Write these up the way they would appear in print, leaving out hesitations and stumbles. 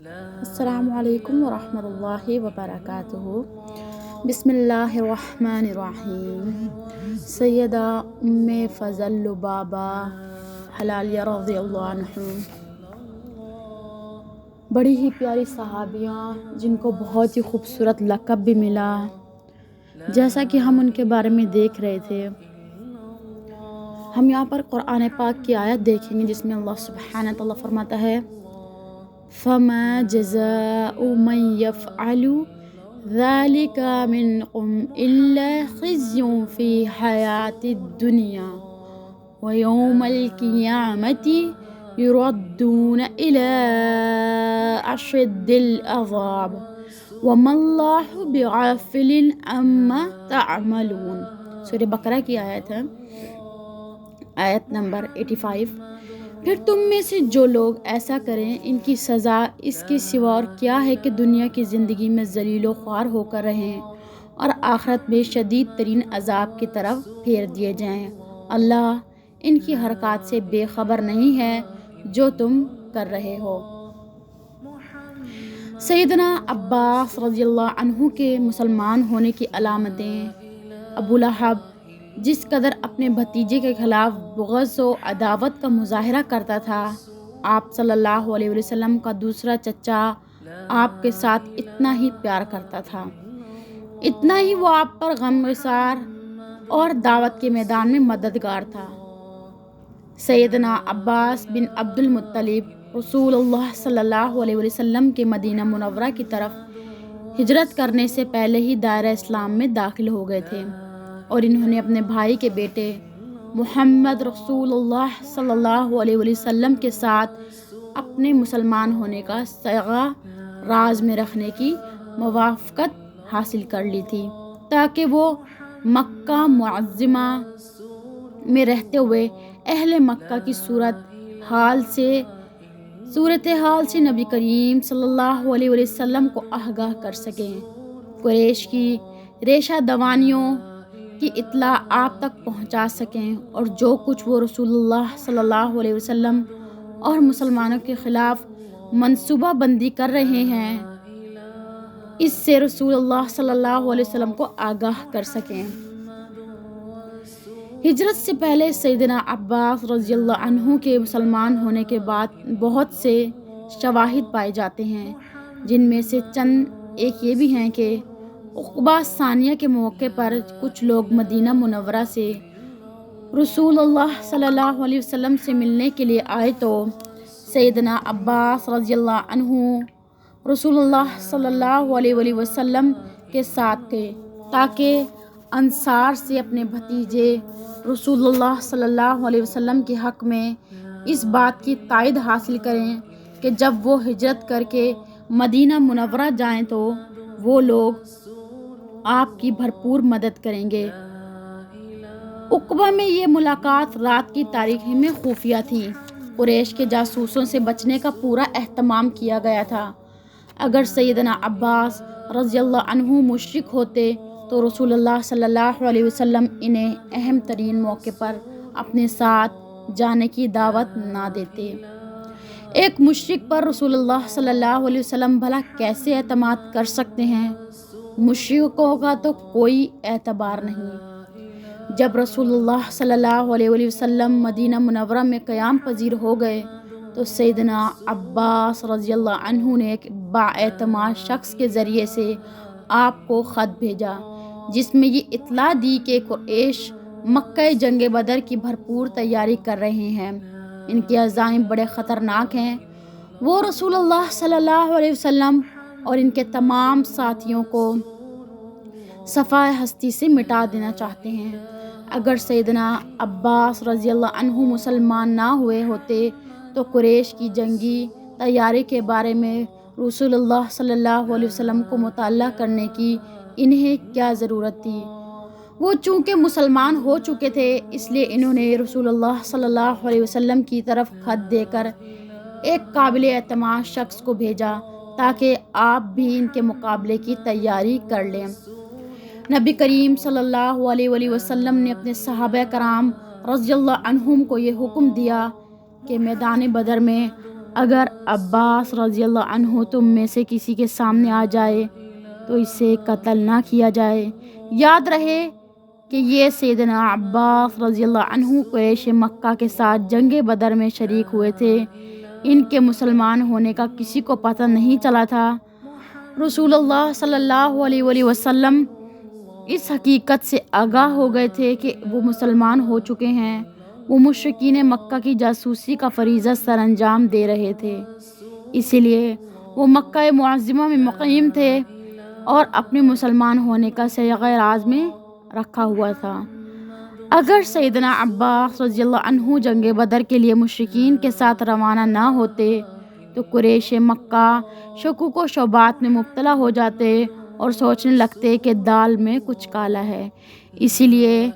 السلام علیکم ورحمۃ اللہ وبرکاتہ۔ بسم اللہ الرحمن الرحیم۔ سیدہ ام فضل لبابہ حلالیہ رضی اللہ عنہ، بڑی ہی پیاری صحابیاں جن کو بہت ہی خوبصورت لقب بھی ملا، جیسا کہ ہم ان کے بارے میں دیکھ رہے تھے۔ ہم یہاں پر قرآن پاک کی آیت دیکھیں گے جس میں اللہ سبحانہ تعالیٰ فرماتا ہے فَمَا جَزَاءُ مَن يَفْعَلُ ذَلِكَ مِنكُمْ إِلَّا خِزْيٌ فِي الْحَيَاةِ الدُّنْيَا وَيَوْمَ الْقِيَامَةِ يُرَدُّونَ إِلَىٰ أَشَدِّ الْعَذَابِ وَمَا اللَّهُ بِغَافِلٍ عَمَّا تَعْمَلُونَ۔ سورہ بقرہ کی آیت ہے، آیت نمبر 85۔ پھر تم میں سے جو لوگ ایسا کریں ان کی سزا اس کے سوا اور کیا ہے کہ دنیا کی زندگی میں ذلیل و خوار ہو کر رہیں اور آخرت میں شدید ترین عذاب کی طرف پھیر دیے جائیں۔ اللہ ان کی حرکات سے بے خبر نہیں ہے جو تم کر رہے ہو۔ سیدنا عباس رضی اللہ عنہ کے مسلمان ہونے کی علامتیں: ابو لہب جس قدر اپنے بھتیجے کے خلاف بغض و عداوت کا مظاہرہ کرتا تھا، آپ صلی اللہ علیہ وسلم کا دوسرا چچا آپ کے ساتھ اتنا ہی پیار کرتا تھا، اتنا ہی وہ آپ پر غمگسار اور دعوت کے میدان میں مددگار تھا۔ سیدنا عباس بن عبد المطلب رسول اللہ صلی اللہ علیہ وسلم کے مدینہ منورہ کی طرف ہجرت کرنے سے پہلے ہی دائرہ اسلام میں داخل ہو گئے تھے، اور انہوں نے اپنے بھائی کے بیٹے محمد رسول اللہ صلی اللہ علیہ وسلم کے ساتھ اپنے مسلمان ہونے کا صیغہ راز میں رکھنے کی موافقت حاصل کر لی تھی، تاکہ وہ مکہ معظمہ میں رہتے ہوئے اہل مکہ کی صورتحال سے نبی کریم صلی اللہ علیہ وسلم کو آگاہ کر سکیں، قریش کی ریشہ دوانیوں کی اطلاع آپ تک پہنچا سکیں، اور جو کچھ وہ رسول اللہ صلی اللہ علیہ وسلم اور مسلمانوں کے خلاف منصوبہ بندی کر رہے ہیں اس سے رسول اللہ صلی اللہ علیہ وسلم کو آگاہ کر سکیں۔ ہجرت سے پہلے سیدنا عباس رضی اللہ عنہ کے مسلمان ہونے کے بعد بہت سے شواہد پائے جاتے ہیں، جن میں سے چند ایک یہ بھی ہیں کہ عقبہ ثانیہ کے موقع پر کچھ لوگ مدینہ منورہ سے رسول اللہ صلی اللہ علیہ وسلم سے ملنے کے لیے آئے تو سیدنا عباس رضی اللہ عنہ رسول اللہ صلی اللہ علیہ وسلم کے ساتھ تھے، تاکہ انصار سے اپنے بھتیجے رسول اللہ صلی اللہ علیہ وسلم کے حق میں اس بات کی تائید حاصل کریں کہ جب وہ ہجرت کر کے مدینہ منورہ جائیں تو وہ لوگ آپ کی بھرپور مدد کریں گے۔ عقبہ میں یہ ملاقات رات کی تاریکی میں خفیہ تھی۔ قریش کے جاسوسوں سے بچنے کا پورا اہتمام کیا گیا تھا۔ اگر سیدنا عباس رضی اللہ عنہ مشرک ہوتے تو رسول اللہ صلی اللہ علیہ وسلم انہیں اہم ترین موقع پر اپنے ساتھ جانے کی دعوت نہ دیتے۔ ایک مشرک پر رسول اللہ صلی اللہ علیہ وسلم بھلا کیسے اعتماد کر سکتے ہیں؟ مشرکوں کا تو کوئی اعتبار نہیں۔ جب رسول اللہ صلی اللہ علیہ وسلم مدینہ منورہ میں قیام پذیر ہو گئے تو سیدنا عباس رضی اللہ عنہ نے ایک بااعتماد شخص کے ذریعے سے آپ کو خط بھیجا، جس میں یہ اطلاع دی کہ قریش مکہ جنگ بدر کی بھرپور تیاری کر رہے ہیں، ان کے عزائم بڑے خطرناک ہیں، وہ رسول اللہ صلی اللہ علیہ وسلم اور ان کے تمام ساتھیوں کو صفحہ ہستی سے مٹا دینا چاہتے ہیں۔ اگر سیدنا عباس رضی اللہ عنہ مسلمان نہ ہوئے ہوتے تو قریش کی جنگی تیاری کے بارے میں رسول اللہ صلی اللہ علیہ وسلم کو مطلع کرنے کی انہیں کیا ضرورت تھی؟ وہ چونکہ مسلمان ہو چکے تھے، اس لیے انہوں نے رسول اللہ صلی اللہ علیہ وسلم کی طرف خط دے کر ایک قابل اعتماد شخص کو بھیجا تاکہ آپ بھی ان کے مقابلے کی تیاری کر لیں۔ نبی کریم صلی اللہ علیہ وسلم نے اپنے صحابہ کرام رضی اللہ عنہم کو یہ حکم دیا کہ میدان بدر میں اگر عباس رضی اللہ عنہ تم میں سے کسی کے سامنے آ جائے تو اسے قتل نہ کیا جائے۔ یاد رہے کہ یہ سیدنا عباس رضی اللہ عنہ قریش مکہ کے ساتھ جنگ بدر میں شریک ہوئے تھے۔ ان کے مسلمان ہونے کا کسی کو پتہ نہیں چلا تھا۔ رسول اللہ صلی اللہ علیہ وآلہ وسلم اس حقیقت سے آگاہ ہو گئے تھے کہ وہ مسلمان ہو چکے ہیں۔ وہ مشرکین مکہ کی جاسوسی کا فریضہ سر انجام دے رہے تھے، اسی لیے وہ مکہ معظمہ میں مقیم تھے اور اپنے مسلمان ہونے کا صیغہ راز میں رکھا ہوا تھا۔ اگر سیدنا عباس رضی اللہ عنہ جنگ بدر کے لیے مشرکین کے ساتھ روانہ نہ ہوتے تو قریش مکہ شکوک و شبہات میں مبتلا ہو جاتے اور سوچنے لگتے کہ دال میں کچھ کالا ہے۔ اسی لیے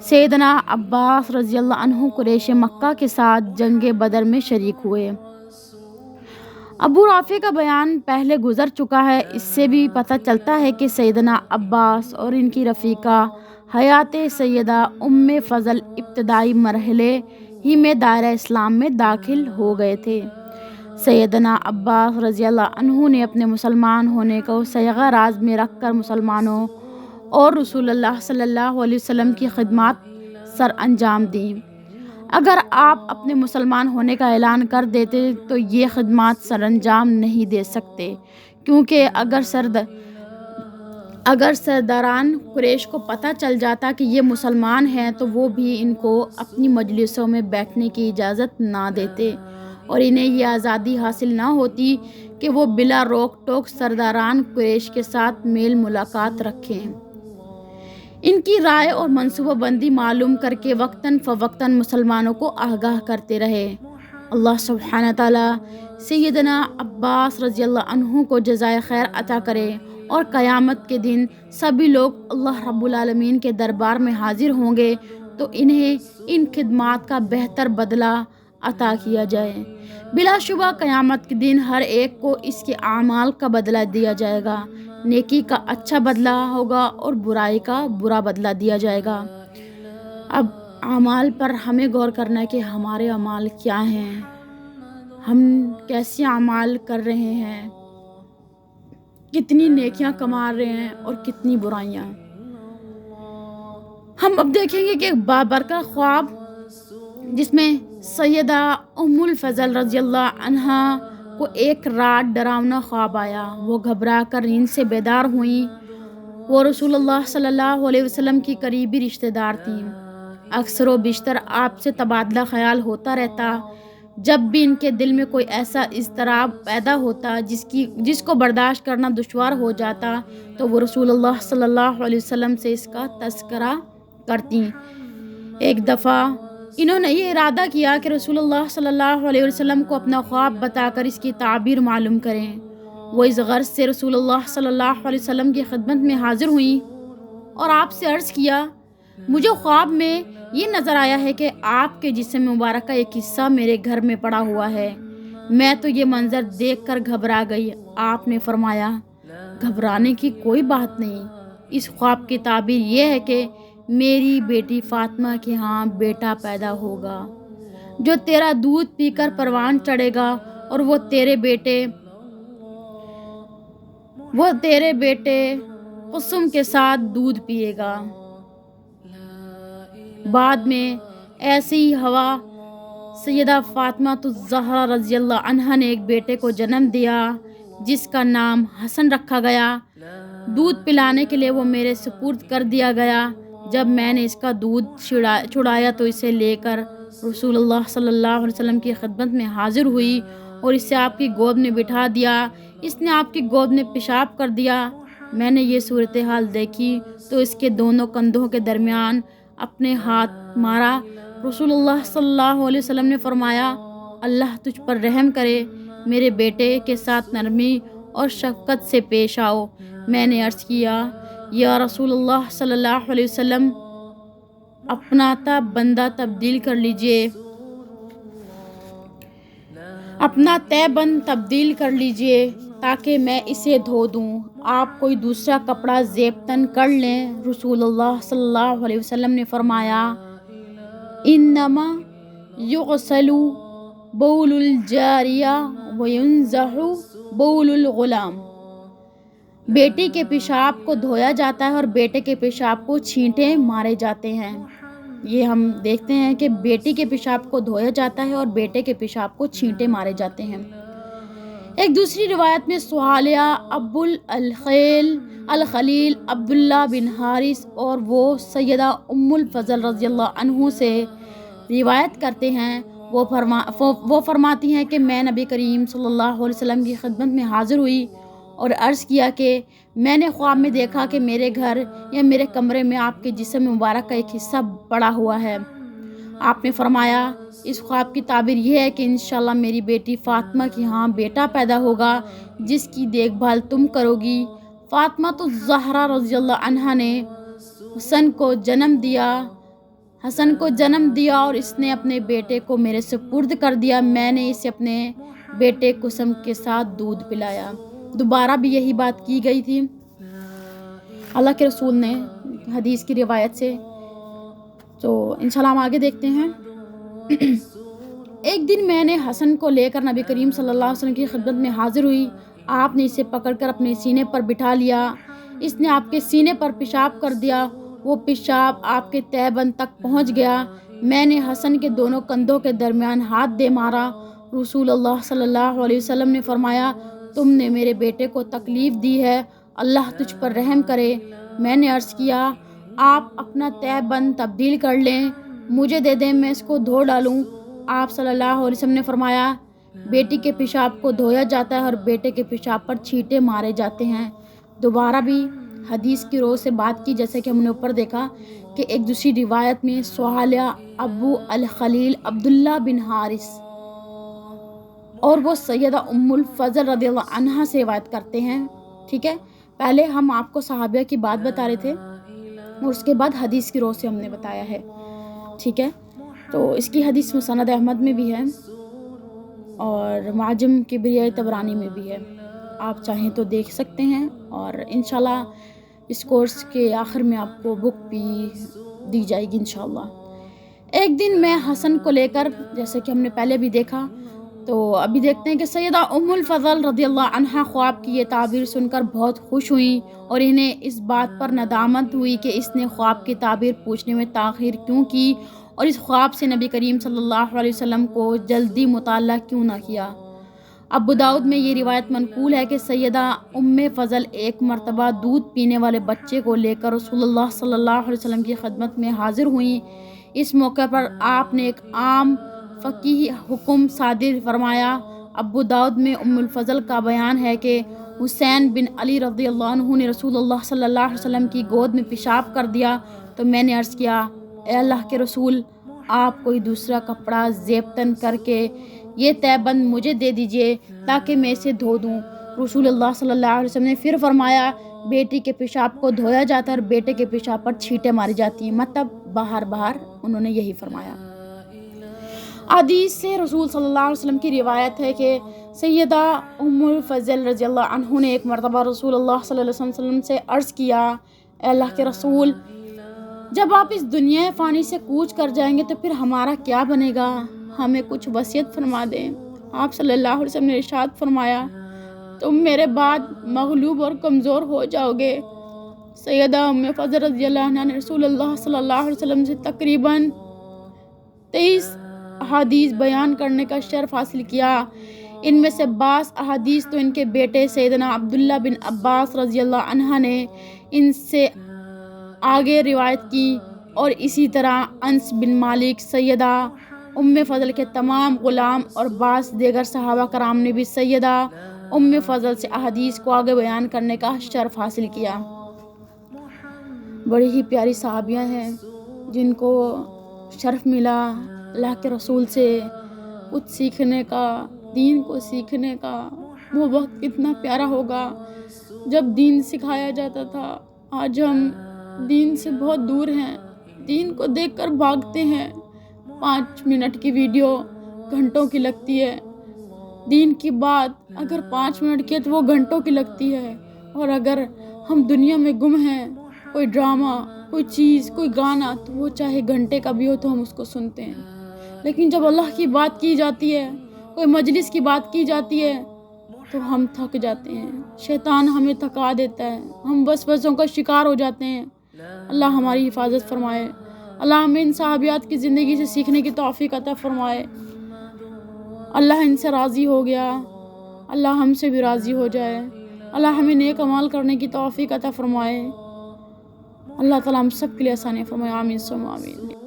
سیدنا عباس رضی اللہ عنہ قریش مکہ کے ساتھ جنگ بدر میں شریک ہوئے۔ ابو رافع کا بیان پہلے گزر چکا ہے۔ اس سے بھی پتہ چلتا ہے کہ سیدنا عباس اور ان کی رفیقہ حیات سیدہ ام فضل ابتدائی مرحلے ہی میں دائرہ اسلام میں داخل ہو گئے تھے۔ سیدنا عباس رضی اللہ عنہ نے اپنے مسلمان ہونے کو صیغہ راز میں رکھ کر مسلمانوں اور رسول اللہ صلی اللہ علیہ وسلم کی خدمات سر انجام دیں۔ اگر آپ اپنے مسلمان ہونے کا اعلان کر دیتے تو یہ خدمات سر انجام نہیں دے سکتے، کیونکہ اگر سرداران قریش کو پتہ چل جاتا کہ یہ مسلمان ہیں تو وہ بھی ان کو اپنی مجلسوں میں بیٹھنے کی اجازت نہ دیتے اور انہیں یہ آزادی حاصل نہ ہوتی کہ وہ بلا روک ٹوک سرداران قریش کے ساتھ میل ملاقات رکھیں۔ ان کی رائے اور منصوبہ بندی معلوم کر کے وقتاً فوقتاً مسلمانوں کو آگاہ کرتے رہے۔ اللہ سبحانہ تعالیٰ سیدنا عباس رضی اللہ عنہ کو جزائے خیر عطا کرے اور قیامت کے دن سبھی لوگ اللہ رب العالمین کے دربار میں حاضر ہوں گے تو انہیں ان خدمات کا بہتر بدلہ عطا کیا جائے۔ بلا شبہ قیامت کے دن ہر ایک کو اس کے اعمال کا بدلہ دیا جائے گا۔ نیکی کا اچھا بدلہ ہوگا اور برائی کا برا بدلہ دیا جائے گا۔ اب اعمال پر ہمیں غور کرنا ہے کہ ہمارے اعمال کیا ہیں، ہم کیسے اعمال کر رہے ہیں، کتنی نیکیاں کما رہے ہیں اور کتنی برائیاں۔ ہم اب دیکھیں گے کہ بابرکت خواب جس میں سیدہ ام الفضل رضی اللہ عنہا کو ایک رات ڈراونا خواب آیا۔ وہ گھبرا کر نیند سے بیدار ہوئیں۔ وہ رسول اللہ صلی اللہ علیہ وسلم کی قریبی رشتہ دار تھیں۔ اکثر و بیشتر آپ سے تبادلہ خیال ہوتا رہتا۔ جب بھی ان کے دل میں کوئی ایسا اضطراب پیدا ہوتا جس کو برداشت کرنا دشوار ہو جاتا تو وہ رسول اللہ صلی اللہ علیہ وسلم سے اس کا تذکرہ کرتی۔ ایک دفعہ انہوں نے یہ ارادہ کیا کہ رسول اللہ صلی اللہ علیہ وسلم کو اپنا خواب بتا کر اس کی تعبیر معلوم کریں۔ وہ اس غرض سے رسول اللہ صلی اللہ علیہ وسلم کی خدمت میں حاضر ہوئیں اور آپ سے عرض کیا، مجھے خواب میں یہ نظر آیا ہے کہ آپ کے جسم مبارک کا ایک حصہ میرے گھر میں پڑا ہوا ہے۔ میں تو یہ منظر دیکھ کر گھبرا گئی۔ آپ نے فرمایا، گھبرانے کی کوئی بات نہیں، اس خواب کی تعبیر یہ ہے کہ میری بیٹی فاطمہ کے ہاں بیٹا پیدا ہوگا جو تیرا دودھ پی کر پروان چڑھے گا اور وہ تیرے بیٹے قسم کے ساتھ دودھ پیے گا۔ بعد میں ایسی ہی ہوا سیدہ فاطمہ الزہرا رضی اللہ عنہا نے ایک بیٹے کو جنم دیا جس کا نام حسن رکھا گیا۔ دودھ پلانے کے لیے وہ میرے سپرد کر دیا گیا۔ جب میں نے اس کا دودھ چھڑایا تو اسے لے کر رسول اللہ صلی اللہ علیہ وسلم کی خدمت میں حاضر ہوئی اور اسے آپ کی گود میں بٹھا دیا۔ اس نے آپ کی گود میں پیشاب کر دیا۔ میں نے یہ صورتحال دیکھی تو اس کے دونوں کندھوں کے درمیان اپنے ہاتھ مارا۔ رسول اللہ صلی اللہ علیہ وسلم نے فرمایا، اللہ تجھ پر رحم کرے، میرے بیٹے کے ساتھ نرمی اور شفقت سے پیش آؤ۔ میں نے عرض کیا، یا رسول اللہ صلی اللہ علیہ وسلم، اپنا بندہ تبدیل کر لیجئے، اپنا تہبند تبدیل کر لیجئے تاکہ میں اسے دھو دوں۔ آپ کوئی دوسرا کپڑا زیبتن کر لیں۔ رسول اللہ صلی اللہ علیہ وسلم نے فرمایا، انما یغسل بول الجاریہ وینزح بول الغلام، بیٹی کے پیشاب کو دھویا جاتا ہے اور بیٹے کے پیشاب کو چھینٹے مارے جاتے ہیں۔ یہ ہم دیکھتے ہیں کہ بیٹی کے پیشاب کو دھویا جاتا ہے اور بیٹے کے پیشاب کو چھینٹے مارے جاتے ہیں۔ ایک دوسری روایت میں صالح ابو الخلیل عبداللہ بن حارث اور وہ سیدہ ام الفضل رضی اللہ عنہ سے روایت کرتے ہیں، وہ فرماتی ہیں کہ میں نبی کریم صلی اللہ علیہ وسلم کی خدمت میں حاضر ہوئی اور عرض کیا کہ میں نے خواب میں دیکھا کہ میرے گھر یا میرے کمرے میں آپ کے جسم مبارک کا ایک حصہ پڑا ہوا ہے۔ آپ نے فرمایا اس خواب کی تعبیر یہ ہے کہ انشاءاللہ میری بیٹی فاطمہ کے ہاں بیٹا پیدا ہوگا جس کی دیکھ بھال تم کرو گی۔ فاطمہ تو زہرا رضی اللہ عنہا نے حسن کو جنم دیا اور اس نے اپنے بیٹے کو میرے سپرد کر دیا۔ میں نے اسے اپنے بیٹے قسم کے ساتھ دودھ پلایا۔ دوبارہ بھی یہی بات کی گئی تھی اللہ کے رسول نے حدیث کی روایت سے۔ تو انشاءاللہ ہم آگے دیکھتے ہیں۔ ایک دن میں نے حسن کو لے کر نبی کریم صلی اللہ علیہ وسلم کی خدمت میں حاضر ہوئی۔ آپ نے اسے پکڑ کر اپنے سینے پر بٹھا لیا۔ اس نے آپ کے سینے پر پیشاب کر دیا۔ وہ پیشاب آپ کے تہبند تک پہنچ گیا۔ میں نے حسن کے دونوں کندھوں کے درمیان ہاتھ دے مارا۔ رسول اللہ صلی اللہ علیہ وسلم نے فرمایا تم نے میرے بیٹے کو تکلیف دی ہے، اللہ تجھ پر رحم کرے۔ میں نے عرض کیا آپ اپنا تہبند تبدیل کر لیں، مجھے دے دیں، میں اس کو دھو ڈالوں۔ آپ صلی اللہ علیہ وسلم نے فرمایا بیٹی کے پیشاب کو دھویا جاتا ہے اور بیٹے کے پیشاب پر چھینٹے مارے جاتے ہیں۔ دوبارہ بھی حدیث کی روح سے بات کی، جیسے کہ ہم نے اوپر دیکھا کہ ایک دوسری روایت میں صالح ابو الخلیل عبداللہ بن حارث اور وہ سیدہ ام الفضل رضی اللہ عنہا سے روایت کرتے ہیں۔ ٹھیک ہے، پہلے ہم آپ کو صحابیہ کی بات بتا رہے تھے اور اس کے بعد حدیث کی روح سے ہم نے بتایا ہے۔ ٹھیک ہے، تو اس کی حدیث مسند احمد میں بھی ہے اور معجم کبریہ طبرانی میں بھی ہے، آپ چاہیں تو دیکھ سکتے ہیں، اور انشاءاللہ اس کورس کے آخر میں آپ کو بک بھی دی جائے گی انشاءاللہ۔ ایک دن میں حسن کو لے کر، جیسے کہ ہم نے پہلے بھی دیکھا، تو ابھی دیکھتے ہیں کہ سیدہ ام الفضل رضی اللہ عنہا خواب کی یہ تعبیر سن کر بہت خوش ہوئیں اور انہیں اس بات پر ندامت ہوئی کہ اس نے خواب کی تعبیر پوچھنے میں تاخیر کیوں کی اور اس خواب سے نبی کریم صلی اللہ علیہ وسلم کو جلدی مطالعہ کیوں نہ کیا۔ ابو داؤد میں یہ روایت منقول ہے کہ سیدہ ام فضل ایک مرتبہ دودھ پینے والے بچے کو لے کر رسول اللہ صلی اللہ علیہ وسلم کی خدمت میں حاضر ہوئیں۔ اس موقع پر آپ نے ایک عام فقہی حکم صادر فرمایا۔ ابو داؤد میں ام الفضل کا بیان ہے کہ حسین بن علی رضی اللہ عنہ نے رسول اللہ صلی اللہ علیہ وسلم کی گود میں پیشاب کر دیا تو میں نے عرض کیا اے اللہ کے رسول، آپ کوئی دوسرا کپڑا زیبتن کر کے یہ تہبند مجھے دے دیجئے تاکہ میں اسے دھو دوں۔ رسول اللہ صلی اللہ علیہ وسلم نے پھر فرمایا بیٹی کے پیشاب کو دھویا جاتا ہے اور بیٹے کے پیشاب پر چھینٹیں ماری جاتی ہیں، مطلب باہر انہوں نے یہی فرمایا۔ حدیث سے رسول صلی اللہ علیہ وسلم کی روایت ہے کہ سیدہ ام الفضل رضی اللہ عنہ نے ایک مرتبہ رسول اللہ صلی اللہ علیہ وسلم سے عرض کیا اے اللہ کے رسول، جب آپ اس دنیا فانی سے کوچ کر جائیں گے تو پھر ہمارا کیا بنے گا، ہمیں کچھ وصیت فرما دیں۔ آپ صلی اللہ علیہ وسلم نے ارشاد فرمایا تم میرے بعد مغلوب اور کمزور ہو جاؤ گے۔ سیدہ ام فضل رضی اللہ عنہ نے رسول اللہ صلی اللہ علیہ وسلم سے تقریباً 23 احادیث بیان کرنے کا شرف حاصل کیا۔ ان میں سے بعض احادیث تو ان کے بیٹے سیدنا عبداللہ بن عباس رضی اللہ عنہ نے ان سے آگے روایت کی، اور اسی طرح انس بن مالک، سیدہ ام فضل کے تمام غلام اور بعض دیگر صحابہ کرام نے بھی سیدہ ام فضل سے احادیث کو آگے بیان کرنے کا شرف حاصل کیا۔ بڑی ہی پیاری صحابیاں ہیں جن کو شرف ملا اللہ کے رسول سے کچھ سیکھنے کا، دین کو سیکھنے کا۔ وہ وقت کتنا پیارا ہوگا جب دین سکھایا جاتا تھا۔ آج ہم دین سے بہت دور ہیں، دین کو دیکھ کر بھاگتے ہیں۔ 5 منٹ کی ویڈیو گھنٹوں کی لگتی ہے، دین کی بات اگر 5 منٹ کی ہے تو وہ گھنٹوں کی لگتی ہے۔ اور اگر ہم دنیا میں گم ہیں، کوئی ڈرامہ، کوئی چیز، کوئی گانا، تو وہ چاہے گھنٹے کا بھی ہو تو ہم اس کو سنتے ہیں۔ لیکن جب اللہ کی بات کی جاتی ہے کوئی مجلس کی بات کی جاتی ہے تو ہم تھک جاتے ہیں، شیطان ہمیں تھکا دیتا ہے، ہم وسوسوں کا شکار ہو جاتے ہیں۔ اللہ ہماری حفاظت فرمائے۔ اللہ ہمیں ان صحابیات کی زندگی سے سیکھنے کی توفیق عطا فرمائے۔ اللہ ان سے راضی ہو گیا، اللہ ہم سے بھی راضی ہو جائے۔ اللہ ہمیں نیک اعمال کرنے کی توفیق عطا فرمائے۔ اللہ تعالیٰ ہم سب کے لیے آسانی فرمائے۔ آمین ثم آمین۔